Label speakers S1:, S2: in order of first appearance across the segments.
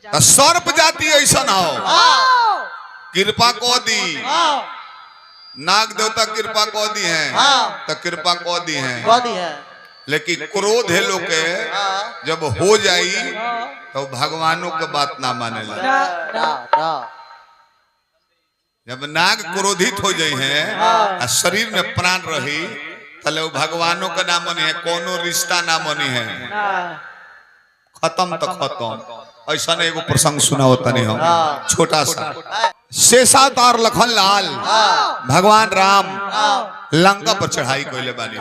S1: सर्प जाति ऐसा ना हो कृपा को दी नाग देवता कृपा को दी है तो कृपा को दी है लेकिन क्रोध है लोग के जब हो जाई तो भगवानों के बात ना माने जब नाग क्रोधित हो जाए हैं शरीर में प्राण रही तले भगवानों का नाम मनी है कोनो रिश्ता ना मनी है खत्म तो खत्म ऐसा नहीं एगो प्रसंग सुना होता नहीं हम छोटा सा शेषावतार लखन लाल भगवान राम लंका पर चढ़ाई कोइले बानी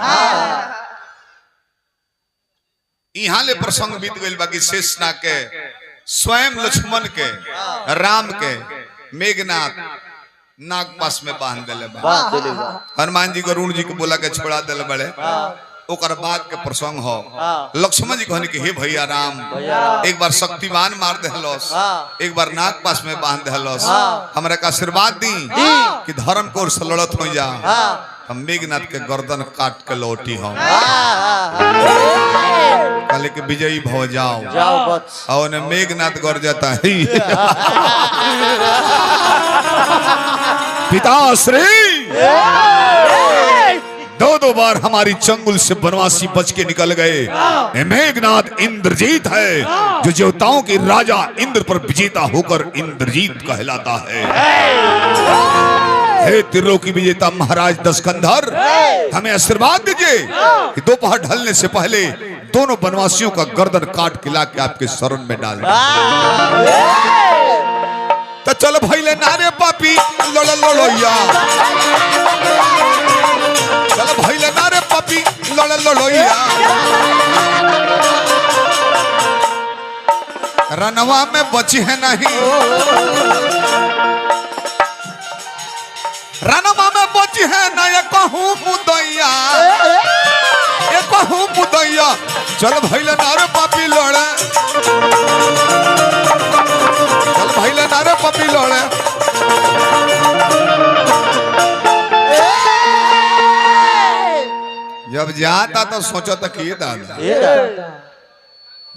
S1: यहाँ ले प्रसंग बीत गई बाकी शेषनाग के स्वयं लक्ष्मण के राम के मेघनाथ नाग पास में बांध दिले हनुमान जी को अरुण जी को बोला के छोड़ा दिले बड़े ओकर बाद के प्रसंग हो लक्ष्मण जी कहने के हे भैया राम एक बार शक्तिमान मार दहलोस एक बार नाग पास में बांध दहलोस हमरा का आशीर्वाद दी कि धर्म को से लड़त हो जा हम मेघनाथ के गर्दन काट के लौटी हम कल के विजयी भव जाओ और ने मेघनाथ गर जाता है पिताश्री दो बार हमारी चंगुल से बनवासी बच के निकल गए मेघनाथ इंद्रजीत है जो देवताओं के राजा इंद्र पर विजेता होकर इंद्रजीत कहलाता है हे त्रिलोकी विजेता महाराज दशकंधर हमें आशीर्वाद दीजिए कि दोपहर ढलने से पहले दोनों बनवासियों का गर्दन काट के लाके आपके शरण में डाल तो चलो भाई ले नारे पापी लोया चलो भाई ले नारे पापी लोया रनवा में बची है नहीं रनवा में बची है ना ये कहूँ मुदैया चल भाई ले नारे पापी लोड़े चल भाई ले नारे पापी लोड़े जब जाता तो सोचा था कि ये दादा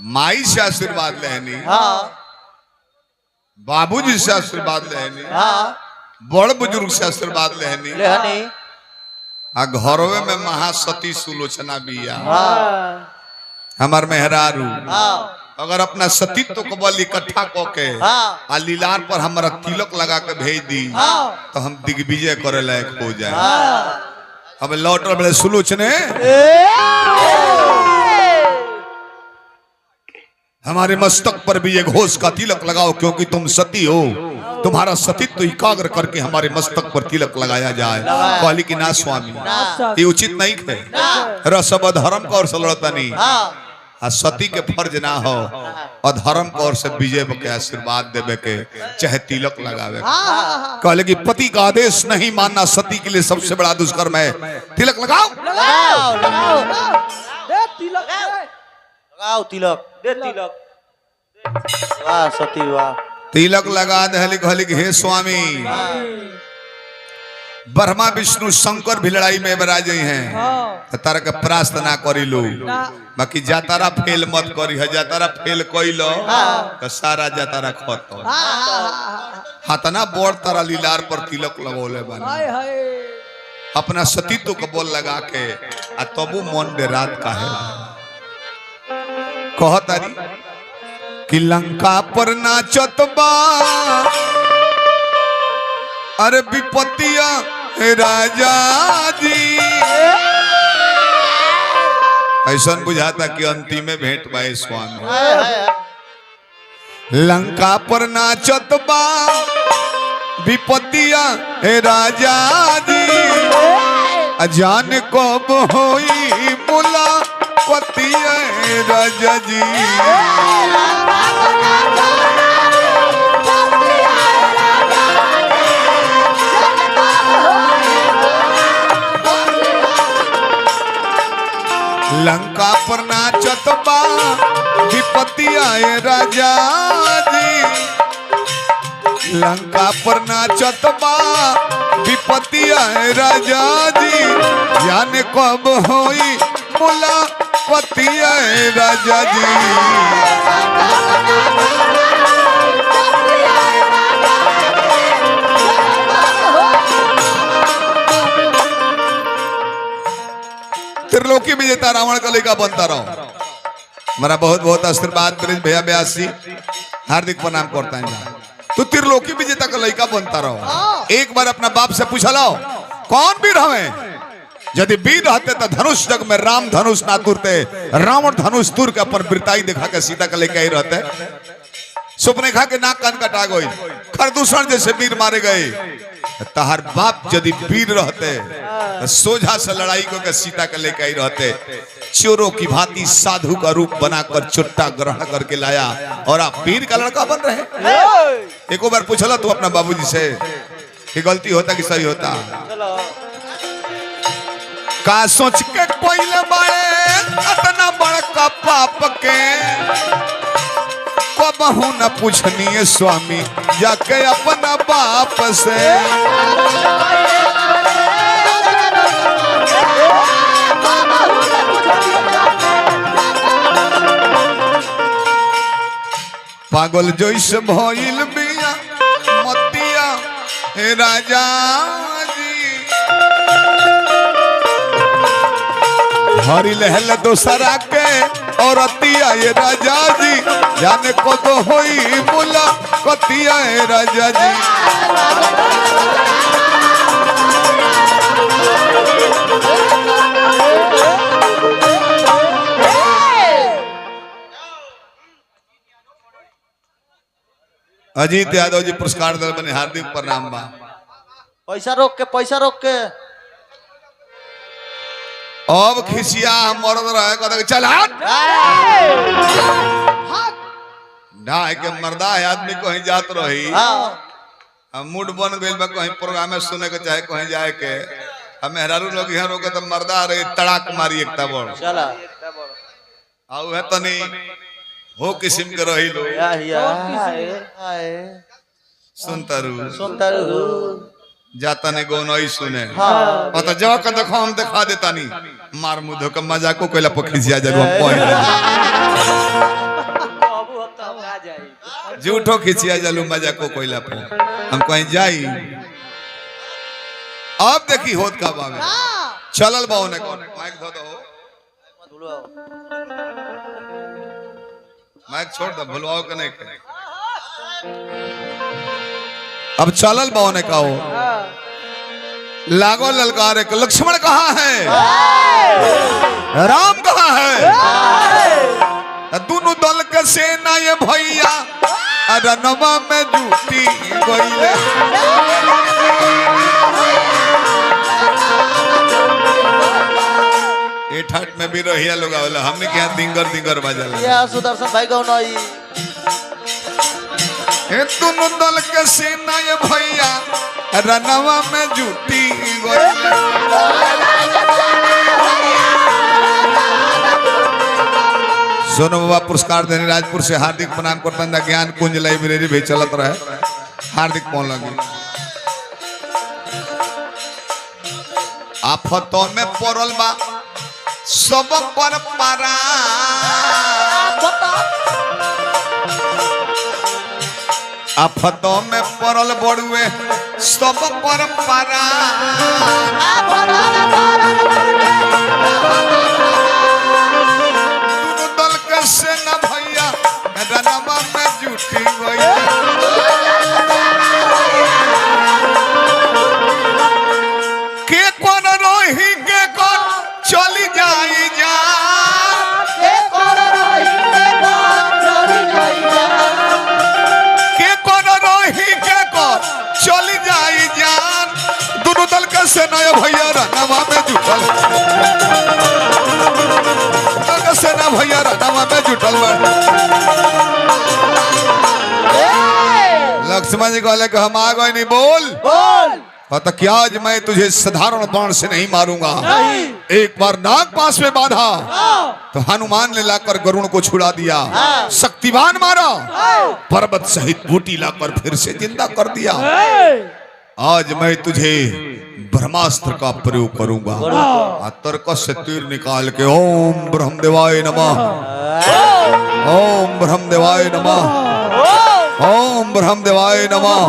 S1: माई से आशीर्वाद लेनी बाबूजी से आशीर्वाद लेनी बड़ बुजुर्ग से आशीर्वाद लेनी आ घरों में महासती सुलोचना बिया हमार मेहरारू अगर अपना सतीत्व को बल इकट्ठा करके आ लीलार पर हमारा तिलक लगा के भेज दी तो हम दिग्विजय करे लायक हो जाए अब लौटर बड़े सुलोचने हमारे मस्तक पर भी ये घोष का तिलक लगाओ क्योंकि तुम सती हो तुम्हारा सतीत्व एकाग्र करके हमारे मस्तक पर तिलक लगाया जाए कहली कि ना स्वामी ये उचित नहीं है रसब धर्म का और सलड़ता नहीं सती के फर्ज ना हो अधर्म को और से विजय के आशीर्वाद देवे के चाहे तिलक लगावे कहले कि पति का आदेश नहीं मानना सती के लिए सबसे बड़ा दुष्कर्म है तिलक लगाओ
S2: दे तिलक लगाओ तिलक दे तिलक वाह सती वाह
S1: तिलक लगा दे कहले कि हे स्वामी ब्रह्मा विष्णु शंकर भी लड़ाई में बराज हैं तारा के परास्त ना करी लो बाकी जातारा फेल मत करी है जातारा फेल कइलो तो सारा जातारा खत्म हाथना बोर तारा लीलार पर तिलक लगोले बने अपना सतीत्व को बोल लगा के आ तबु मन दे रात का है कहतारी कि लंका पर नाचत बा अरे विपत्तिया राजा जी ऐसा बुझाता कि अंतिम में भेंट बाए स्वामी लंका पर नाचत बा विपत्तिया राजा जी अजान कब होई मुलाकातिया राजा जी लंका पर नाचत बा विपत्ति आए राजा जी लंका पर नाचत बा विपत्ति आए राजा जी जाने कब होई मुलाकाती आए राजा जी रावण का लड़का बनता रहो। मेरा बहुत बहुत आशीर्वाद ब्रिज भैया ब्यासी हार्दिक प्रणाम करता है। तू त्रिलोकी विजेता का लड़का बनता रहो। एक बार अपना बाप से पूछा लो कौन वीर हमें, यदि वीर रहते तो धनुष जग में राम धनुष ना तुरते, रावण धनुष तुर के अपन वृताई दिखा के सीता के लेके ही रहते। सुपनेखा के नाक कान कटा गई, खरदूषण जैसे वीर मारे गए। तहार बाप यदि वीर रहते तो सोझा से लड़ाई को के सीता के लेके ही रहते। चोरों की भांति साधु का रूप बनाकर चुट्टा ग्रहण करके लाया और आप वीर का लड़का बन रहे। एक बार पूछला तू अपना बाबूजी से कि गलती होता कि सही होता। का सोच के कोइले बाड़े इतना बड़का पाप के बहु न पूछनीय स्वामी जाके अपना बाप से। पागल जैसे भइल बिया मतिया हे राजा जी, हरी लहल दोसरा के और अतिया ये राजा जी, जाने को तो होई मुला कतिया ये राजा जी। अजीत यादव जी पुरस्कार दल बने हार्दिक प्रणाम बा।
S2: पैसा रोक के, पैसा रोक के।
S1: अब खिसिया मरद रहे कहते चल ढाई के मर्दा है आदमी कहीं जात रही। मूड बन गई बा कहीं प्रोग्राम सुने के चाहे कहीं जाए के। हम मेहरारू लोग यहाँ रोके तो मर्दा रही तड़ाक मारी एक तबड़
S2: चला
S1: आउ है तनी हो किस्म के रही लो
S2: सुनता
S1: जाता ने गो नहीं सुने पता जवा का देखो हम दिखा देता नहीं मार मुधो का मजाको कोइला पखिसिया जरूर झूठो खिसिया जलू मजाको कोइला पर हम कहीं जाई। अब देखी होत का बावे चलल बाओ ने कौन माइक धो दो, माइक छोड़ दो भुलवाओ के नहीं करे। अब चलल बाओ ने कहो लागो ललकारे के लक्ष्मण कहाँ है, राम कहाँ है। दोनों दल के सेना ये भैया रनवा में जूटी गईले। ये ठाट में भी रहिया लोग आवला हमने क्या दिंगर दिंगर बजल
S2: या सुदर्शन भाई गौ नई।
S1: हे दोनों दल के सेना ये भैया रनवा में जूटी गईले। सोनू बाबा पुरस्कार देने राजपुर से हार्दिक प्रणाम करता हूं। ज्ञान कुंज लाइब्रेरी भी चलत रहे हार्दिक पौन लगी। आफतों में पड़ल बा सब पर पारा, आफतों में पड़ल बड़ुए सब पर पारा। से न भैया रनवा में जूटी गई। के कौन रोही के कौन चली जाई जा, के कौन रोही के कौन चली जाई जान। दोनों दल के सेना भैया रनवा में जुटल, सेना भैया रनवा में जुटल। लक्ष्मण जी कहले कि हम आ गए नहीं बोल बोल तो क्या आज मैं तुझे साधारण बाण से नहीं मारूंगा। एक बार नाग पास में बांधा तो हनुमान ने लाकर गरुण को छुड़ा दिया। शक्तिवान मारा पर्वत सहित बूटी लाकर फिर से जिंदा कर दिया। आज मैं तुझे ब्रह्मास्त्र का प्रयोग करूंगा। तर्क से तीर निकाल के ओम ब्रह्मदेवाय नमः, ओम ब्रह्मदेवाय नमः, ओम ब्रह्मदेवाय नमः।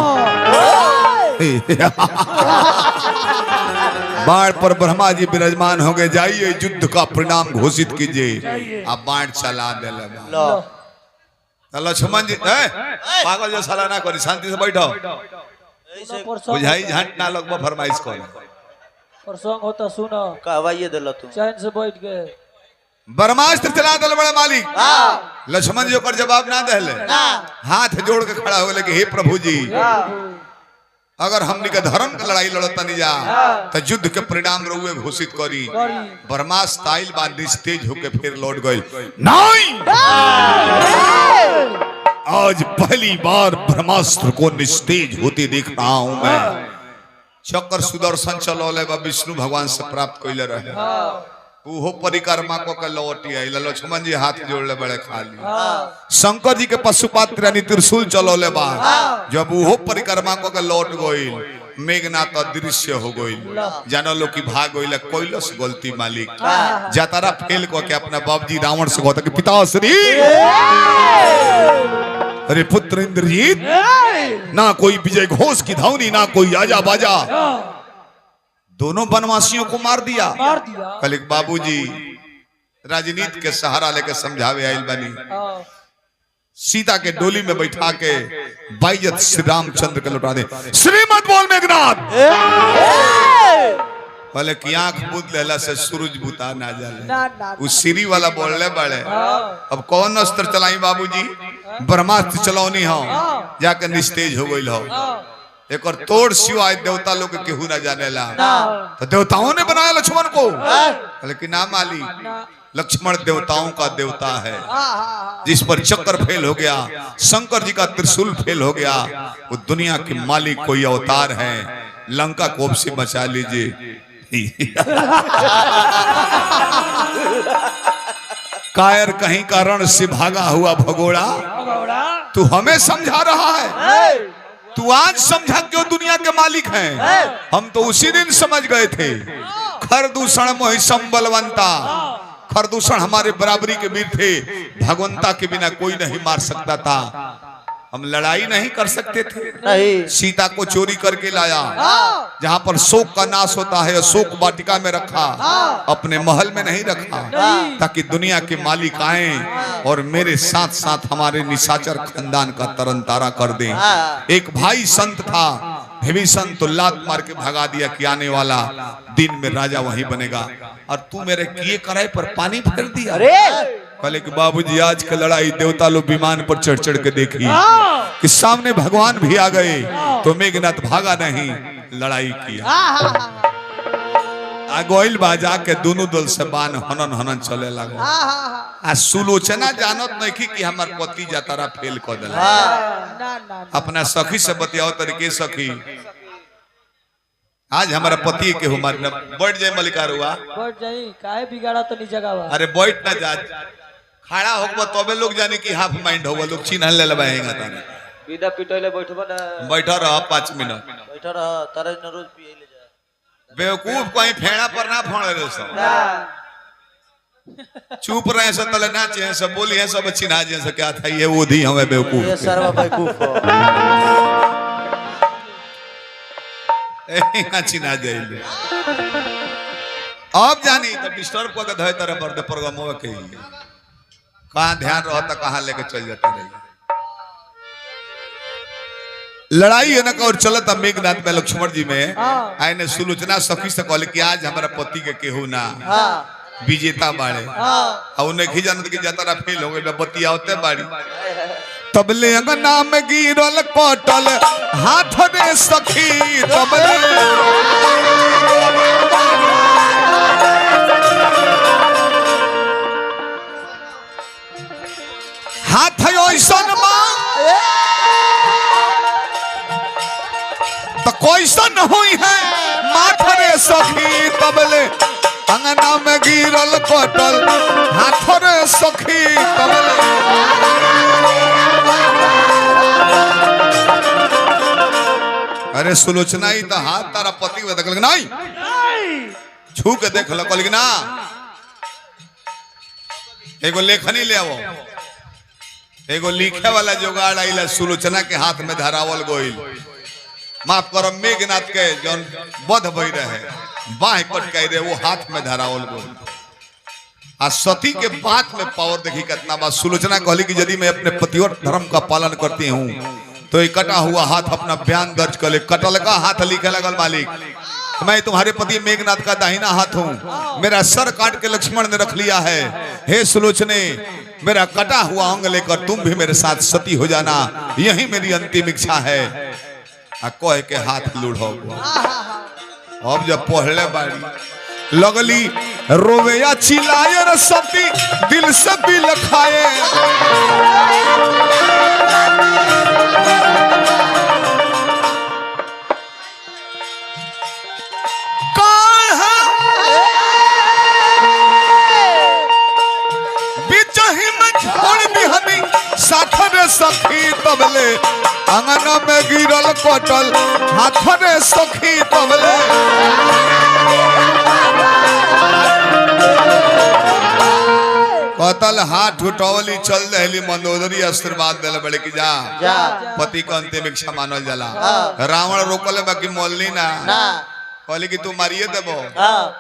S1: बाढ़ पर ब्रह्मा जी विराजमान हो गए, जाइए युद्ध का परिणाम घोषित कीजिए। अब बाढ़ चला दे
S2: लो
S1: लक्ष्मण जी पागल जो साला ना करी, शांति से बैठो।
S2: ऐसे
S1: बुझाई झट ना लगभग फरमाइश कर
S3: प्रसंग होता सुनो,
S2: कहवाइए दिल तू
S3: चैन से बैठ गए।
S1: ब्रह्मास्त्र चला दल बड़े मालिक। लक्ष्मण जी ओकर जवाब ना दहले, हाथ जोड़ के खड़ा हो गए कि हे प्रभु जी, अगर हमनी के धर्म के लड़ाई लड़ता नहीं जा तो युद्ध के परिणाम रहुए घोषित करी। ब्रह्मास्त्र आइल बाद निस्तेज होके फिर लौट गए। नहीं, आज पहली बार ब्रह्मास्त्र को निस्तेज होते देख रहा हूं मैं। चक्र सुदर्शन चलौले बा विष्णु भगवान से प्राप्त कैले रहे, उहो परिक्रमा को के लौटी आई। लक्ष्मण जी हाथ जोड़ले बड़े खाली। शंकर जी के पशुपात रानी त्रिशूल चलौले बा, जब उहो परिक्रमा को के लौट गइल, मेघनाथ अदृश्य हो गइल। जानो लो कि भाग गइल, कैलस गलती मालिक। जातारा फेल को के अपना बाबूजी रावण से कहता कि पिताश्री, अरे पुत्र इंद्रजीत, ना कोई विजय घोष की ध्वनि, ना कोई आजा बाजा, दोनों वनवासियों को मार दिया। कल बाबूजी राजनीति के सहारा लेके समझावे आइल बनी। सीता के डोली में बैठा के बाइजत श्री रामचंद्र के लौटा दे। श्रीमत बोल मेघनाथ, बोले कि आंख बुझ लेला से सूरज बुता ना जाले। उस सीरी वाला बोलने बड़े। अब कौन अस्त्र चलाई बाबूजी? ब्रह्मास्त्र चलौनी हो, जाके निस्तेज हो गई हो। एक और तोड़ सिवाय देवता लोग केहू ना जानेला, तो देवताओं ने बनाया लक्ष्मण को। लेकिन ना माली, लक्ष्मण देवताओं का देवता है। जिस पर चक्र फेल हो गया, शंकर जी का त्रिशूल फेल हो गया, वो दुनिया के मालिक कोई अवतार है। लंका कोप से बचा लीजिए। कायर कहीं का रण से भागा हुआ भगोड़ा, तू हमें समझा रहा है? तू आज समझा क्यों दुनिया के मालिक हैं? हम तो उसी दिन समझ गए थे। खरदूषण मोहि संबलवंता, खरदूषण हमारे बराबरी के वीर थे। भगवंता के बिना कोई नहीं मार सकता था। हम लड़ाई नहीं कर सकते थे।
S2: नहीं,
S1: सीता को चोरी करके लाया, जहाँ पर शोक का नाश होता है शोक वाटिका में रखा, अपने महल में नहीं रखा, ताकि दुनिया के मालिक आए और मेरे साथ साथ हमारे निशाचर खानदान का तरन तारा कर दें। एक भाई संत था विभीषण, तो लात मार के भगा दिया कि आने वाला दिन में राजा वही बनेगा, और तू मेरे किए कराए पर पानी फेर दिया। कहले कि बाबूजी, आज की लड़ाई देवता लोग विमान पर चढ़ चढ़ के देखी कि सामने भगवान भी आ गए, तो मेघनाथ भागा नहीं, लड़ाई किया। गोइल बाजा के दोनों दल से बान हनन हनन चले लगा। आ सुलोचना जानत नहीं कि हमार पति जातारा फेल कर दिला। अपना सखी से बतियाओ तरीके सखी, आज हमारा पति के हमारे न बैठ जाए मलिकार हुआ,
S3: बैठ जाई, काहे बिगाड़ा तो नहीं जगह।
S1: अरे बैठ ना जा, खड़ा होगा तबे लोग जाने कि हाफ माइंड होगा, लोग चिन्ह ले लेबाएगा ताने।
S2: बिना पिटोले बैठबा ना,
S1: बैठा रह 5 मिनट,
S2: बैठा रह, तारे न रोज पिए ले जा।
S1: बेवकूफ कहीं फेड़ा पर ना फोड़ रहे सब, चुप रहे सब, तले नाचे हैं सब, बोली हैं सब, चिन्हा जी से क्या था ये वो दी हमें बेवकूफ।
S2: ये सर्व बेवकूफ हो।
S1: चिन्हा जाइए। अब जानी तो डिस्टर्ब को धोए तरह पर प्रोग्राम हो के कहाँ ध्यान रहता, कहाँ लेके चल जाता रही। लड़ाई है ना और चलता मेघनाथ में लक्ष्मण जी में। आए ने सुलोचना सखी से कहले कि आज हमारा पति के केहू ना विजेता बाड़े, और उन्हें ही जानत कि जातारा फेल हो गई, बतिया होते बाड़ी। तबले अंगना में गिरल कटल हाथ रे सखी, तबले हाथ ऐसन तो कैसन हुई है माथ रे सखी, तबले अंगना में गिरल कटल हाथ रे सखी, तबले। अरे सुलोचना ही तो हाथ तारा पति में देख नहीं, छू के देख लो, कहल ना एगो लेखनी ले आओ, एगो लिखे वाला जुगाड़ आइला सुलोचना के हाथ में धरावल गोइल। माफ करो, मेघनाथ के जौन बध भई रहे, बाह कट कह रहे वो हाथ में धरावल गो आ सती के बात में पावर देखी कितना बात। सुलोचना कहली कि यदि मैं अपने पतिव्रत धर्म का पालन करती हूँ तो ये कटा हुआ हाथ अपना बयान दर्ज कर ले। कटल का हाथ लिखे लगल मालिक, मैं तुम्हारे पति मेघनाथ का दाहिना हाथ हूँ, मेरा सर काट के लक्ष्मण ने रख लिया है। हे सुलोचने, मेरा कटा हुआ अंग लेकर तुम भी मेरे साथ सती हो जाना, यही मेरी अंतिम इच्छा है। कह के हाथ लूढ़ो। अब जब पहले बारी लगली रोवेया चिल्लाए रे सती दिल से भी लखाए। सखी तबले अंगना में गिरल कटल हाथ रे सखी तबले। कतल हाथ उठौली चल दहली मंदोदरी आशीर्वाद दिल बड़े की जा पति का अंतिम इच्छा मानल जाला। रावण रोकल बाकी मोलनी ना कहली कि तू मारिए देबो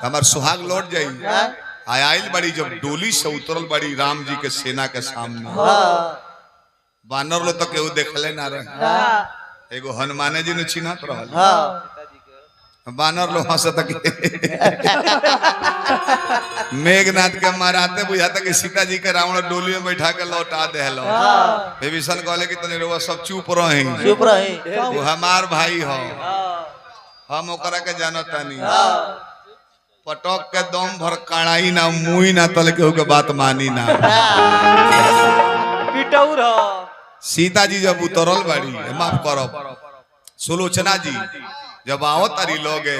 S1: हमार सुहाग लौट जाई। आयल बड़ी जब डोली से उतरल बड़ी राम जी के सेना के सामने बानर लो तो केहू देखले ना रहे। एगो हनुमाने जी ने चिन्हत रहल। बानर लो हंसत मेघनाथ के माराते बुझाता कि सीता जी के रावण डोली में बैठा के लौटा दे लो। विभीषण कहले कि तनी रउआ सब चुप रही, वो हमार भाई हो, हम ओकरा के जानता नहीं। पटक के दम भर कड़ाई ना मुई ना तल केहू के बात मानी ना। सीता जी जब उतरल बाड़ी, माफ करो सुलोचना जी जब आओ तारी लोगे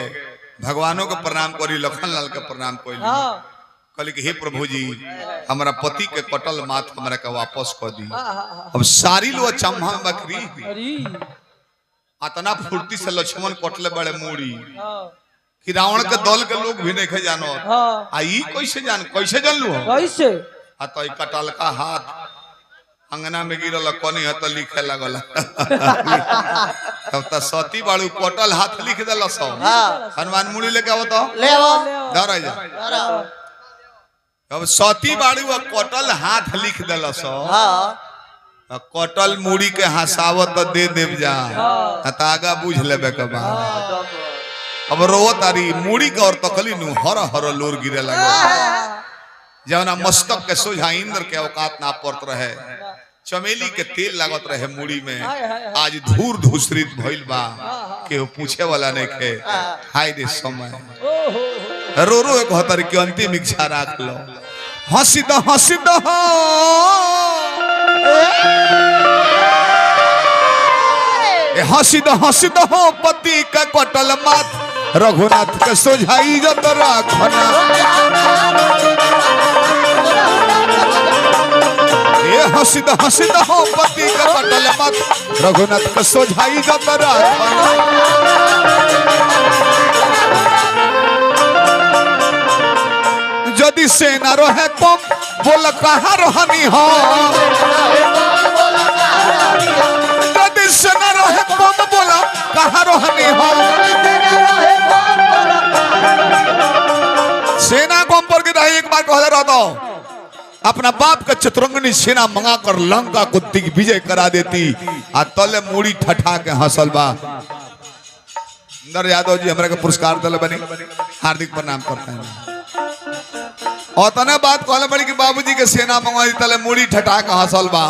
S1: भगवानों के प्रणाम करी, लखन लाल के प्रणाम करी। कहली कि हे प्रभु जी हमारा पति के कटल माथ हमरा के वापस कर दी। अब सारी लोग चम्हा बकरी अतना फुर्ती से लक्ष्मण कटले बड़े मूड़ी कि रावण के दल के लोग भी नहीं जानो। आई कैसे जान लू कैसे आ तो कटल का हाथ अंगना में गिरल कोनी हत लिखे लगल। तब त सती बाड़ू कटल हाथ लिख देल सो। हनुमान मुड़ी लेके आवो तो ले आओ धर जा। अब सती बाड़ू कटल हाथ लिख देल सो। कटल मुड़ी के हंसावत दे देव जा आगा बुझ लेबे के बाद। अब रो तारी मुड़ी के और तकली नु हर हर लोर गिरे लगे। जवना मस्तक के सोझा इंद्र के औकात ना पड़त रहे, चमेली के तेल लागत रहे मुड़ी में, आज धूर धूसरित भइल बा केहू पूछे वाला नहीं खे। हाय रे समय रो रो एक हतर के अंतिम इच्छा राख लो। हंसी द हंसी द हो पति का कटल माथ रघुनाथ के सोझाई जत राखना। ये हंसी द हो पति का कटल माथ रघुनाथ के सोझाई जत राखना। यदि सेना रहे तुम बोल कहाँ रहनी हो। यदि सेना रहे तुम बोला कहाँ रहनी हो। सेना को हम पर एक बार कहला रहता अपना बाप का चतुरंगनी सेना मंगा कर लंका को दिग्विजय करा देती। आ तले मूड़ी ठठा के हंसल बा। इंदर यादव जी हमरा के पुरस्कार दल बने, हार्दिक प्रणाम करते हैं। और तने बात कहले बड़ी कि बाबूजी के सेना मंगा दी तले मूड़ी ठठा के हंसल बा।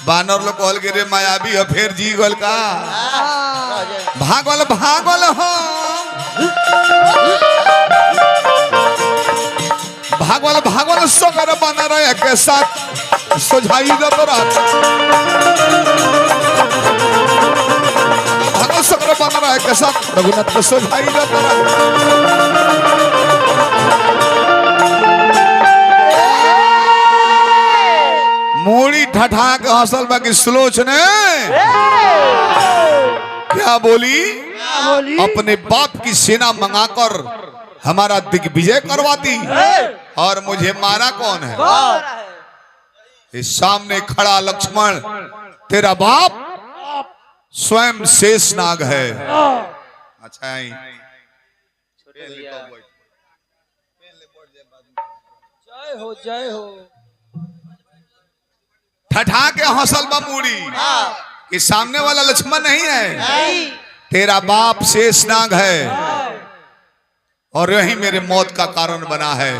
S1: बानर लोग कहल के रे मायावी हो फिर जी गल का भागल हो भागल सगर बना रहे के साथ सोझाई दत रात। भागल सगर बना रहे के साथ रघुनाथ के सोझाई दत रात। मूड़ी ठठा के हंसल बाकी सुलोचने क्या बोली? अपने बाप की सेना मंगाकर हमारा दिग्विजय करवाती और मुझे मारा कौन है? इस सामने खड़ा लक्ष्मण तेरा बाप स्वयं शेष नाग है। अच्छा आई
S3: जय हो जय हो।
S1: ठठा के हौसल बमूड़ी कि सामने वाला लक्ष्मण नहीं है, तेरा बाप शेष नाग है और यही मेरे मौत का कारण बना है।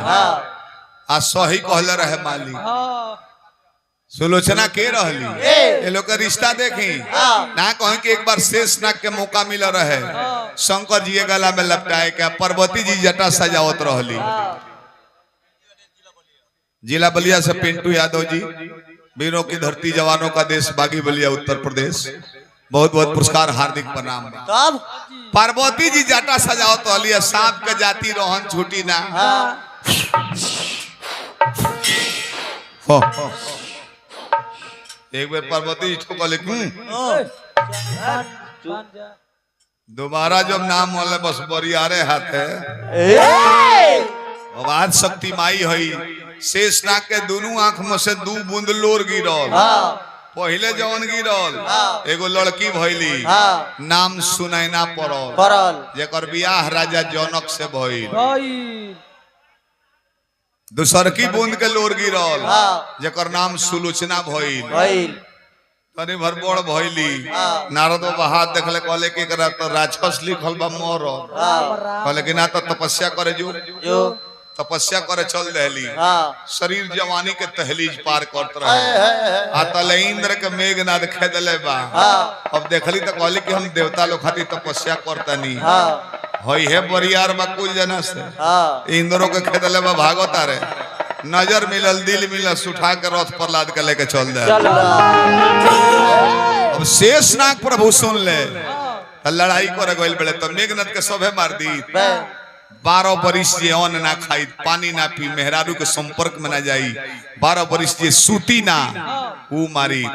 S1: आज सही कहले रहे माली सुलोचना के रहली ये लोग का रिश्ता देखी ना कहें कि एक बार शेष नाग के मौका मिला रहे शंकर जी के गला में लपटाए के पार्वती जी जटा सजावत रहली। जिला बलिया से पिंटू यादव जी, वीरों की धरती जवानों का देश, बागी बलिया उत्तर प्रदेश, बहुत बहुत पुरस्कार हार्दिक प्रणाम।
S2: तब
S1: पार्वती जी जटा सजावत रहली, सांप के जाति रोहन छूटी ना। एक बार पार्वती जी ठोक दोबारा जब नाम वाले बस बरियारे हाथ है आवाज शक्ति माई हई। शेष नाग के दोनों आंख में से 2 बूंद लोर गिरल। पहले जवन गिरल एगो लड़की भइली, नाम सुनैना पड़ल, जेकर बियाह राजा जनक से भइल। दूसर की बूंद के लोर गिरल जेकर नाम सुलोचना भइल। तनी भर बड़ भइली, नारद बाबा देखले कहले कि एकरा तो राक्षस लिखल बा मोर, कहले कि ना तो तपस्या करे जो तपस्या करे चल देली। शरीर जवानी के तहलीज पार करत रहे आ तले इंद्र के मेघनाद खेदले बा। अब देखली तो कहली कि हम देवता लोग खातिर तपस्या करतनी होई है बरियार बा कुल जना से इंद्रों के खेदले बा भागता रे। नजर मिलल दिल मिलल उठा के रथ पर लाद के लेके चल दे। अब शेष नाग प्रभु सुन ले लड़ाई करे गइल बेले तो मेघनाद के सभे मार दी। 12 बरिस जे अन्न ना खाई, पानी ना पी, मेहरारू के संपर्क में ना जाई, 12 बरिस जे सूती ना ऊ मारी।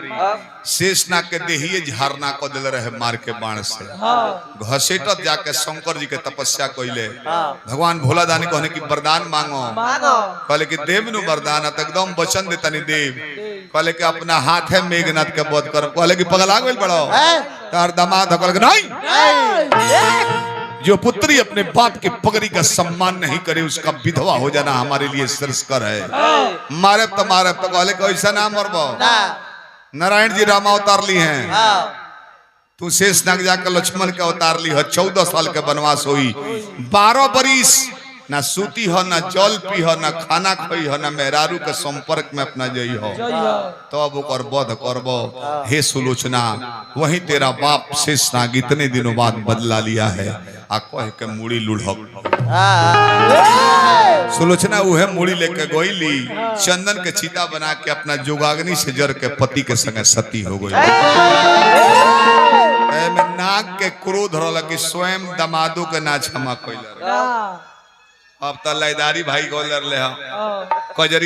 S1: शेष नाग के देहिए झारना को दिल रहे मार के बाण से। घसेटत जाके शंकर जी के तपस्या कइले। भगवान भोला दानी कहने की वरदान मांगो, कहले कि देव नु वरदान त एकदम वचन देतानी देव। कहले कि अपना हाथ है मेघनाथ के वध कर। कहले कि पगला गइल बड़ो तार दामाद, कहले कि नहीं, जो पुत्री अपने बाप के पगड़ी का सम्मान नहीं करे उसका विधवा हो जाना हमारे लिए श्रेष्ठकर है। मारे तो कहले कि ऐसा ना मरबो, नारायण जी राम अवतार ली हैं, तू शेष नाग जाकर लक्ष्मण के अवतार ली है। 14 साल के वनवास हुई, 12 बरिस ना सूती हो, ना जल पी हो, ना खाना खाई हो, ना मेहरारू के संपर्क में अपना जई हो, तब ओकर वध करबो। हे सुलोचना, वही तेरा बाप शेष नाग इतने दिनों बाद बदला लिया है आ कह के मुड़ी लुढ़क। सुलोचना उहे मुड़ी लेके गोइली, चंदन के चीता बना के अपना जोगाग्नि से जर के पति के संगे सती हो गई। नाग के क्रोध रहल कि स्वयं दमादो के ना क्षमा कइल। अब त लयदारी भाई गोलर ले कजरी